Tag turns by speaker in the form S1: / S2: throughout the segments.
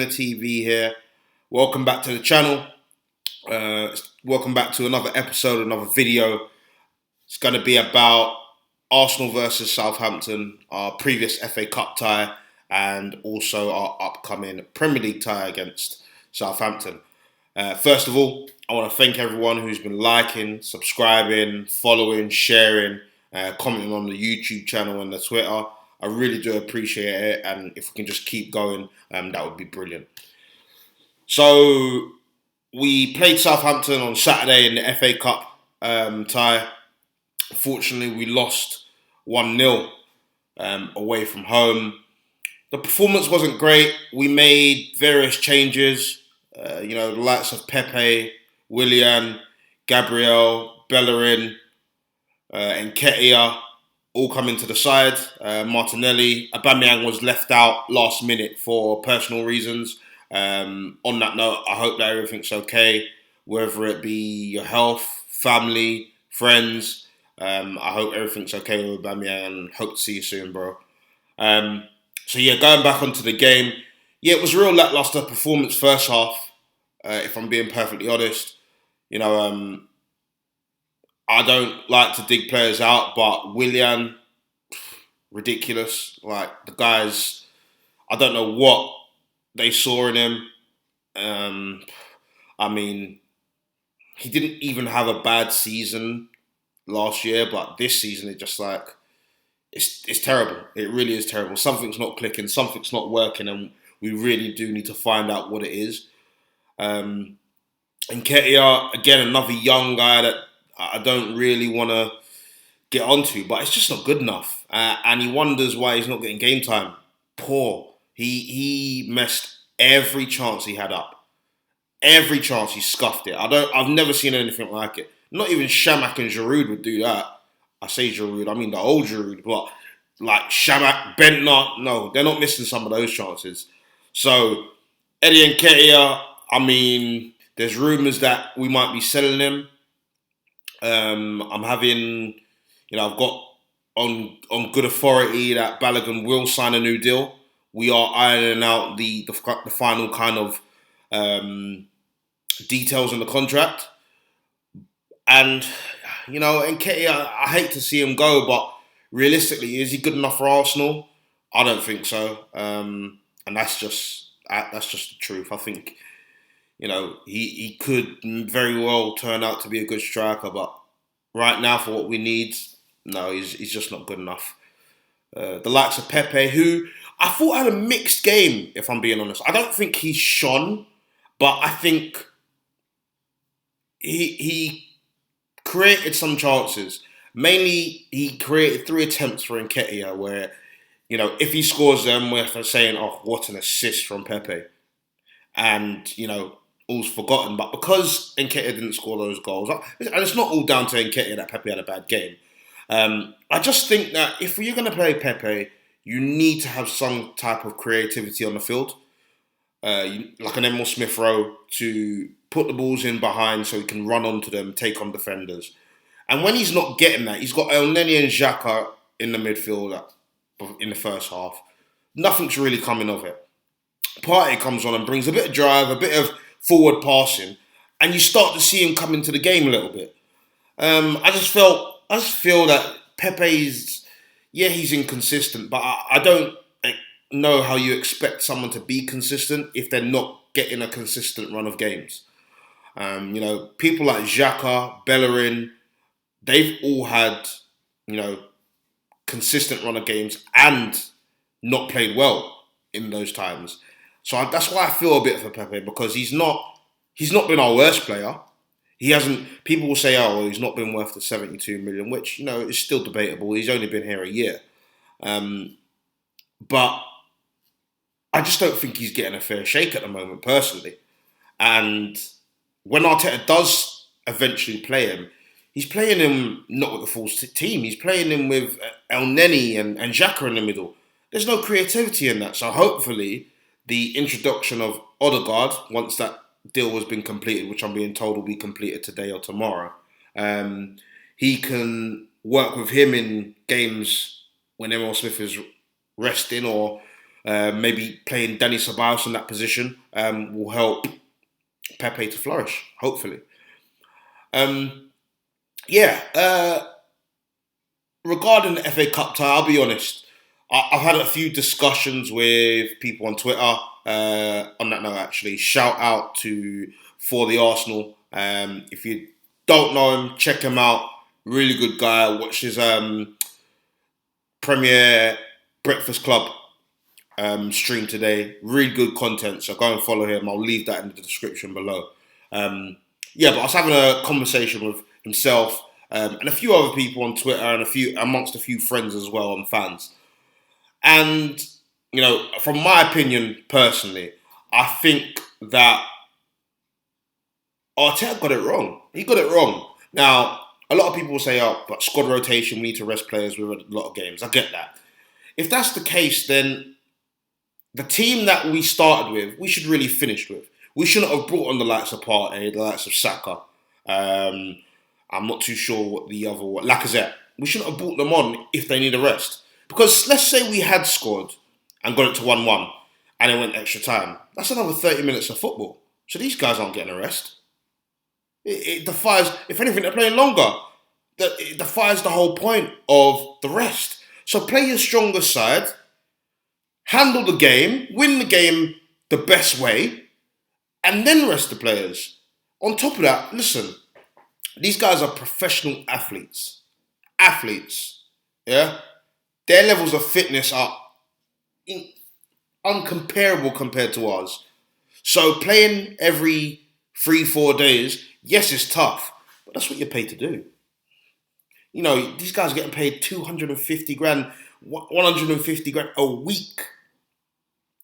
S1: Owner TV here. Welcome back to the channel. Welcome back to another episode, another video. It's going to be about Arsenal versus Southampton, our previous FA Cup tie, and also our upcoming Premier League tie against Southampton. First of all, I want to thank everyone who's been liking, subscribing, following, sharing, commenting on the YouTube channel and the Twitter. I really do appreciate it, and if we can just keep going, that would be brilliant. So, we played Southampton on Saturday in the FA Cup tie. Unfortunately, we lost 1-0 away from home. The performance wasn't great. We made various changes. The likes of Pepe, Willian, Gabriel, Bellerin, and Nketiah all coming to the side. Martinelli, Aubameyang was left out last minute for personal reasons. On that note, I hope that everything's okay, whether it be your health, family, friends. I hope everything's okay with Aubameyang and hope to see you soon, bro. Going back onto the game. Yeah, it was a real lackluster performance first half, if I'm being perfectly honest. I don't like to dig players out, but Willian, ridiculous. Like, the guys, I don't know what they saw in him. He didn't even have a bad season last year, but this season it's terrible. It really is terrible. Something's not clicking, something's not working, and we really do need to find out what it is. And Nketiah, again, another young guy that I don't really want to get onto, but it's just not good enough. And he wonders why he's not getting game time. Poor. He messed every chance he had up. Every chance he scuffed it. I've never seen anything like it. Not even Shamak and Giroud would do that. I say Giroud, I mean the old Giroud, but like Shamak, Bentner, no, they're not missing some of those chances. So Eddie Nketiah, there's rumours that we might be selling him. I've got on good authority that Balogun will sign a new deal. We are ironing out the final kind of details in the contract. And, Nketiah, I hate to see him go, but realistically, is he good enough for Arsenal? I don't think so. And that's just the truth. I think, he could very well turn out to be a good striker, but right now for what we need, no, he's just not good enough. The likes of Pepe, who I thought had a mixed game, if I'm being honest. I don't think he shone, but I think he created some chances. Mainly, he created 3 attempts for Nketiah where, if he scores them, we're saying, oh, what an assist from Pepe. And, all's forgotten. But because Nketiah didn't score those goals, and it's not all down to Nketiah that Pepe had a bad game. I just think that if you're going to play Pepe, you need to have some type of creativity on the field. Like an Emil Smith Rowe to put the balls in behind so he can run onto them, take on defenders. And when he's not getting that, he's got Elneny and Xhaka in the midfield in the first half. Nothing's really coming of it. Partey comes on and brings a bit of drive, a bit of forward passing, and you start to see him come into the game a little bit. I just feel that Pepe's, he's inconsistent, but I don't know how you expect someone to be consistent if they're not getting a consistent run of games. People like Xhaka, Bellerin, they've all had, consistent run of games and not played well in those times. So that's why I feel a bit for Pepe, because he's not been our worst player. He hasn't. People will say, "Oh, well, he's not been worth the 72 million," which is still debatable. He's only been here a year, but I just don't think he's getting a fair shake at the moment, personally. And when Arteta does eventually play him, he's playing him not with the full team. He's playing him with Elneny and Xhaka in the middle. There's no creativity in that. So hopefully the introduction of Odegaard, once that deal has been completed, which I'm being told will be completed today or tomorrow, he can work with him in games when Emil Smith is resting, or Maybe playing Danny Ceballos in that position will help Pepe to flourish, hopefully. Yeah, regarding the FA Cup tie, I'll be honest. I've had a few discussions with people on Twitter. On that note, actually, shout out to For the Arsenal. If you don't know him, check him out. Really good guy. Watch his Premier Breakfast Club stream today. Really good content. So go and follow him. I'll leave that in the description below. But I was having a conversation with himself and a few other people on Twitter and amongst a few friends as well and fans. And, from my opinion personally, I think that Arteta got it wrong. He got it wrong. Now, a lot of people will say, but squad rotation, we need to rest players with a lot of games. I get that. If that's the case, then the team that we started with, we should really finish with. We shouldn't have brought on the likes of Partey, the likes of Saka. I'm not too sure what Lacazette. We shouldn't have brought them on if they need a rest. Because let's say we had scored and got it to 1-1 and it went extra time. That's another 30 minutes of football. So these guys aren't getting a rest. It defies, if anything, they're playing longer. It defies the whole point of the rest. So play your stronger side, handle the game, win the game the best way, and then rest the players. On top of that, listen, these guys are professional athletes. Yeah? Their levels of fitness are uncomparable compared to ours. So playing every 3-4 days, yes, it's tough, but that's what you're paid to do. These guys are getting paid 250 grand, 150 grand a week.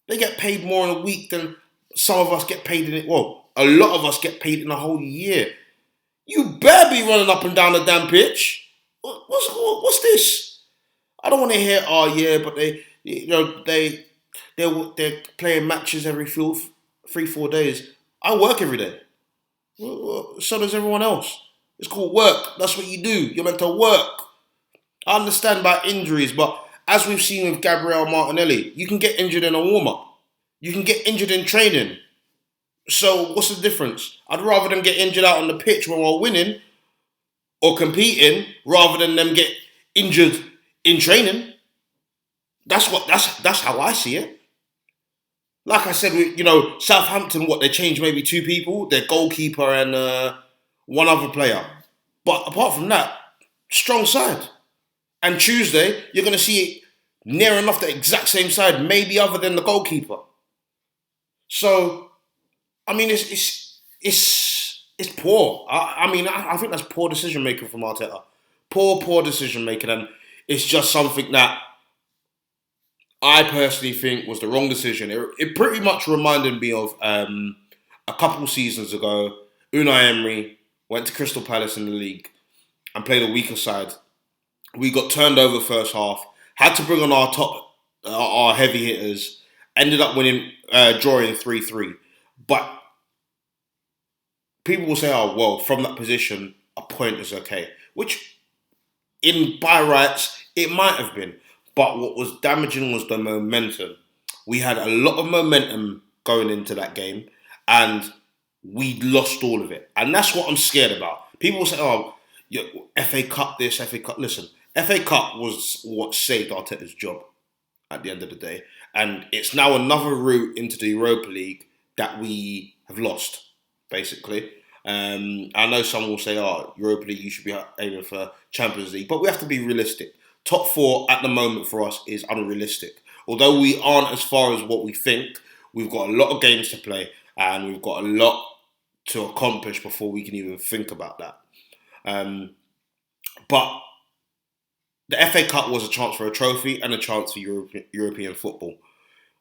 S1: They get paid more in a week than some of us get paid in it. Well, a lot of us get paid in a whole year. You better be running up and down the damn pitch. What's this? I don't want to hear, but they're playing matches every 3-4 days. I work every day. So does everyone else. It's called work. That's what you do. You're meant to work. I understand about injuries, but as we've seen with Gabriel Martinelli, you can get injured in a warm-up. You can get injured in training. So what's the difference? I'd rather them get injured out on the pitch when we're winning or competing rather than them get injured in training. That's how I see it. Like I said, Southampton, they changed maybe 2 people, their goalkeeper and one other player. But apart from that, strong side. And Tuesday, you're going to see near enough the exact same side, maybe other than the goalkeeper. So, I mean, it's poor. I think that's poor decision making from Arteta. Poor decision making, and it's just something that I personally think was the wrong decision. It pretty much reminded me of a couple seasons ago. Unai Emery went to Crystal Palace in the league and played a weaker side. We got turned over first half, had to bring on our heavy hitters, ended up drawing 3-3. But people will say, from that position, a point is okay. Which, by rights, it might have been. But what was damaging was the momentum. We had a lot of momentum going into that game, and we lost all of it. And that's what I'm scared about. People will say, FA Cup this, FA Cup. Listen, FA Cup was what saved Arteta's job at the end of the day. And it's now another route into the Europa League that we have lost, basically. I know someone will say, Europa League, you should be aiming for Champions League. But we have to be realistic. Top 4 at the moment for us is unrealistic. Although we aren't as far as what we think, we've got a lot of games to play and we've got a lot to accomplish before we can even think about that. But the FA Cup was a chance for a trophy and a chance for European football.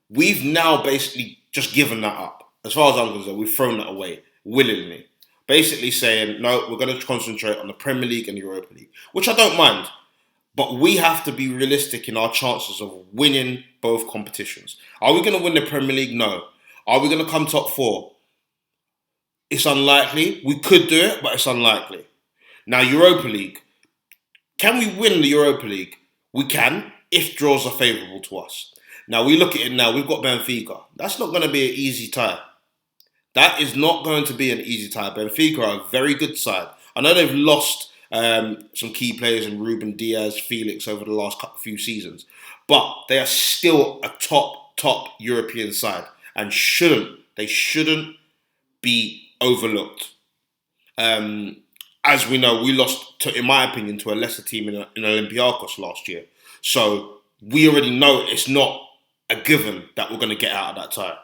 S1: We've now basically just given that up. As far as I'm concerned, we've thrown that away willingly. Basically saying, no, we're going to concentrate on the Premier League and Europa League, which I don't mind. But we have to be realistic in our chances of winning both competitions. Are we going to win the Premier League? No. Are we going to come top 4? It's unlikely. We could do it, but it's unlikely. Now, Europa League. Can we win the Europa League? We can, if draws are favourable to us. Now we look at it now. We've got Benfica. That's not going to be an easy tie. That is not going to be an easy tie. Benfica are a very good side. I know they've lost some key players in Ruben Diaz, Felix over the last few seasons, but they are still a top European side and they shouldn't be overlooked. As we know, we lost, in my opinion, to a lesser team in Olympiacos last year. So we already know it's not a given that we're going to get out of that tie.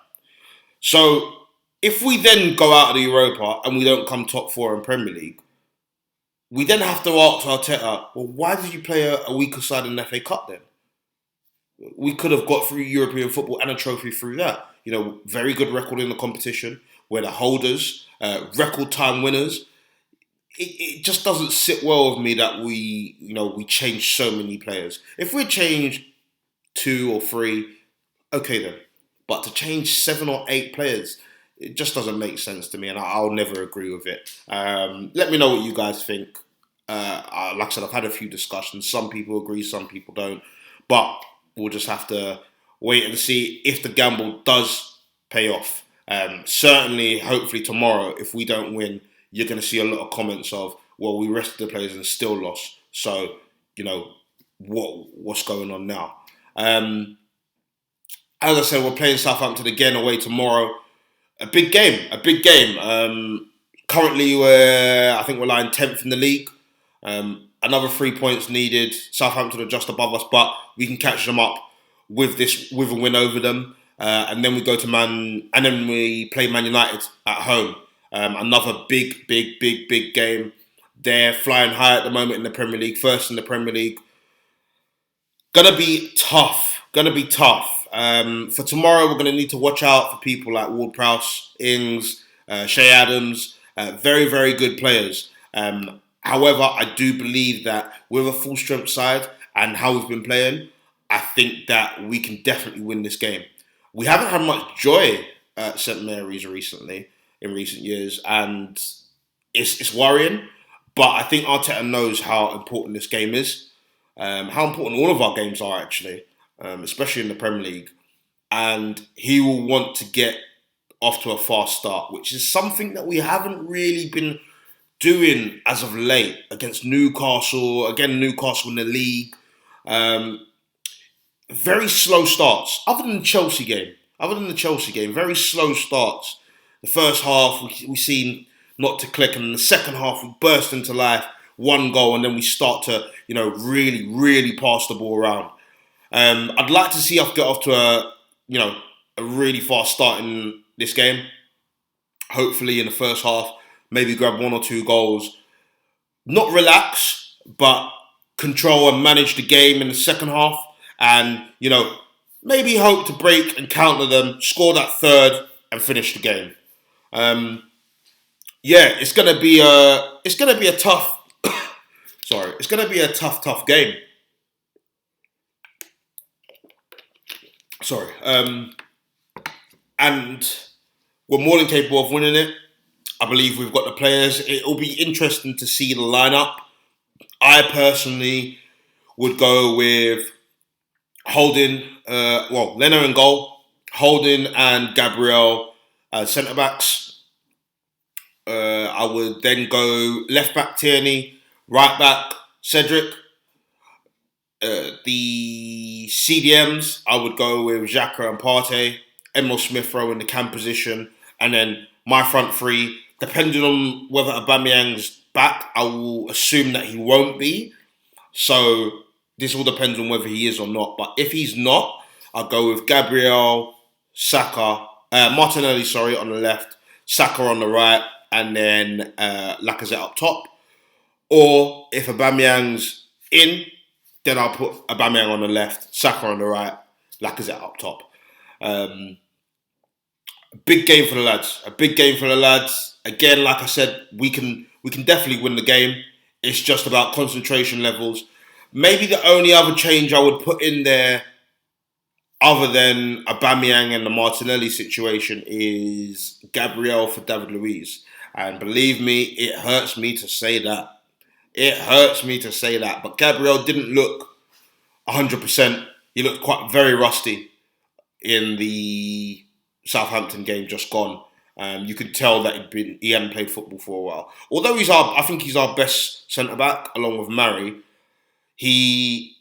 S1: So if we then go out of the Europa and we don't come top four in Premier League, we then have to ask Arteta, well, why did you play a weaker side in the FA Cup then? We could have got through European football and a trophy through that. Very good record in the competition. We're the holders, record time winners. It just doesn't sit well with me that we change so many players. If we change 2 or 3, okay then. But to change 7 or 8 players, it just doesn't make sense to me, and I'll never agree with it. Let me know what you guys think. Like I said, I've had a few discussions. Some people agree, some people don't. But we'll just have to wait and see if the gamble does pay off. Certainly, hopefully tomorrow, if we don't win, you're going to see a lot of comments of, well, we rested the players and still lost. So, what's going on now? As I said, we're playing Southampton again away tomorrow. A big game. Currently, I think we're lying 10th in the league. Another 3 points needed. Southampton are just above us, but we can catch them up with a win over them. And then we go to then we play Man United at home. Another big game. They're flying high at the moment in the Premier League, first in the Premier League. Gonna be tough. For tomorrow, we're going to need to watch out for people like Ward-Prowse, Ings, Shea Adams. Very, very good players. However, I do believe that with a full-strength side and how we've been playing, I think that we can definitely win this game. We haven't had much joy at St Mary's in recent years, and it's worrying. But I think Arteta knows how important this game is, how important all of our games are actually. Especially in the Premier League, and he will want to get off to a fast start, which is something that we haven't really been doing as of late against Newcastle. Again, Newcastle in the league. Very slow starts, other than the Chelsea game. Very slow starts. The first half, we seem not to click, and in the second half, we burst into life, 1 goal, and then we start to, really pass the ball around. I'd like to see us get off to a really fast start in this game. Hopefully in the first half, maybe grab 1 or 2 goals. Not relax, but control and manage the game in the second half. And, maybe hope to break and counter them, score that third and finish the game. It's gonna be a tough it's gonna be a tough game. And we're more than capable of winning it. I believe we've got the players. It will be interesting to see the lineup. I personally would go with Holding, Leno in goal, Holding and Gabriel as centre backs. I would then go left back Tierney, right back Cedric. The CDMs, I would go with Xhaka and Partey, Emil Smith-Rowe in the cam position, and then my front three, depending on whether Aubameyang's back, I will assume that he won't be. So this all depends on whether he is or not. But if he's not, I'll go with Gabriel, Martinelli, on the left, Saka on the right, and then Lacazette up top. Or if Aubameyang's in, then I'll put Aubameyang on the left, Saka on the right, Lacazette up top. Big game for the lads. Again, like I said, we can definitely win the game. It's just about concentration levels. Maybe the only other change I would put in there, other than Aubameyang and the Martinelli situation, is Gabriel for David Luiz. And believe me, it hurts me to say that. But Gabriel didn't look 100%. He looked very rusty. in the Southampton game just gone. You could tell that he hadn't played football for a while. Although I think he's our best centre back along with Mari. He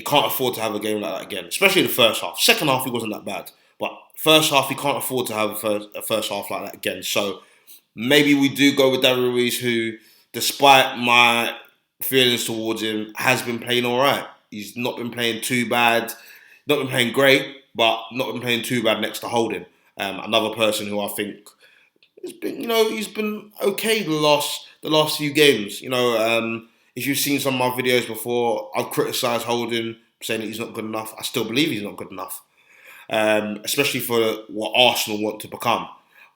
S1: can't afford to have a game like that again, especially in the first half. Second half he wasn't that bad, but first half he can't afford to have a first half like that again. So maybe we do go with David Ruiz, who, despite my feelings towards him, has been playing all right. He's not been playing too bad, not been playing great, but not been playing too bad next to Holding. Another person who I think has been, he's been okay the last few games. If you've seen some of my videos before, I've criticised Holding, saying that he's not good enough. I still believe he's not good enough, especially for what Arsenal want to become.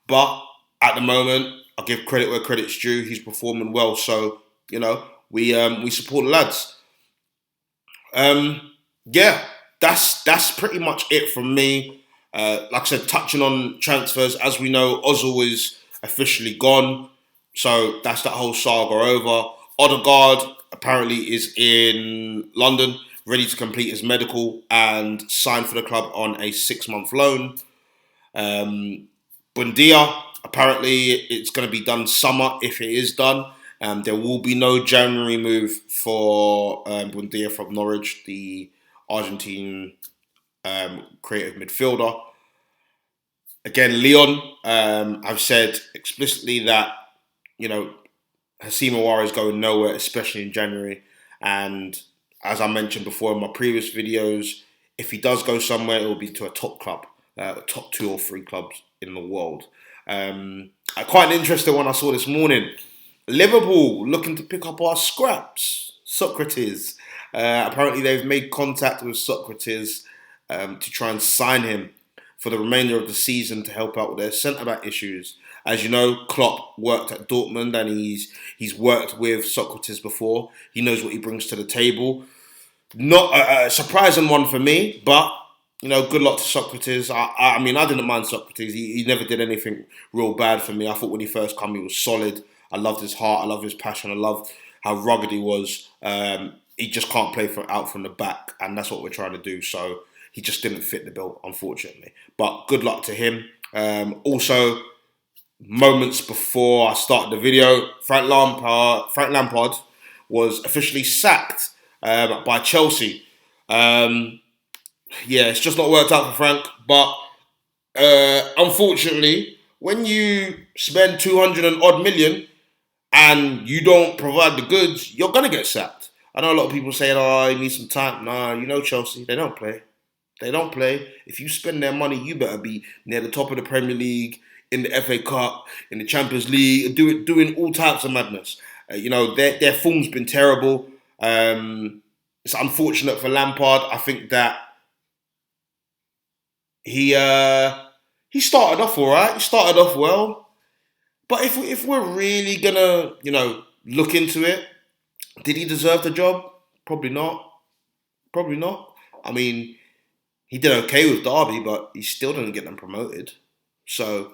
S1: But at the moment, I give credit where credit's due. He's performing well, so we support the lads. That's pretty much it from me. Like I said, touching on transfers, as we know, Ozil is officially gone, so that's that whole saga over. Odegaard apparently is in London, ready to complete his medical and sign for the club on a 6-month loan. Buendia, apparently it's going to be done summer if it is done. There will be no January move for Buendia from Norwich, the Argentine creative midfielder. Again, Leon, I've said explicitly that, Hacim Aouar is going nowhere, especially in January. And as I mentioned before in my previous videos, if he does go somewhere, it will be to a top club, top 2 or 3 clubs in the world. Quite an interesting one I saw this morning. Liverpool looking to pick up our scraps. Socrates. Apparently they've made contact with Socrates to try and sign him for the remainder of the season to help out with their centre-back issues. As you know, Klopp worked at Dortmund and he's worked with Socrates before. He knows what he brings to the table. Not a surprising one for me, but good luck to Socrates. I mean, I didn't mind Socrates. He never did anything real bad for me. I thought when he first came, he was solid. I loved his heart. I loved his passion. I loved how rugged he was. He just can't play out from the back, and that's what we're trying to do. So he just didn't fit the bill, unfortunately. But good luck to him. Also, moments before I started the video, Frank Lampard was officially sacked by Chelsea. It's just not worked out for Frank. But unfortunately, when you spend 200 and odd million and you don't provide the goods, you're going to get sacked. I know a lot of people saying, you need some time. Nah, Chelsea, they don't play. They don't play. If you spend their money, you better be near the top of the Premier League, in the FA Cup, in the Champions League, doing all types of madness. Their form's been terrible. It's unfortunate for Lampard. I think that he started off all right. He started off well. But if we're really gonna, look into it, did he deserve the job? Probably not. Probably not. I mean, he did okay with Derby, but he still didn't get them promoted. So,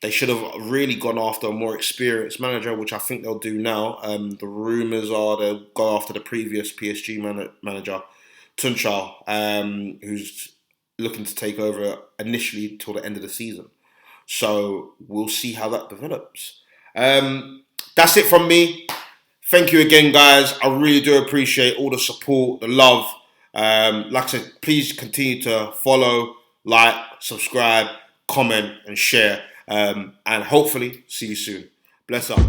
S1: they should have really gone after a more experienced manager, which I think they'll do now. The rumours are they'll go after the previous PSG manager, Tuchel, who's looking to take over initially till the end of the season. So we'll see how that develops. That's it from me. Thank you again, guys. I really do appreciate all the support, the love. Like I said, please continue to follow, like, subscribe, comment and share, and hopefully see you soon. Bless up.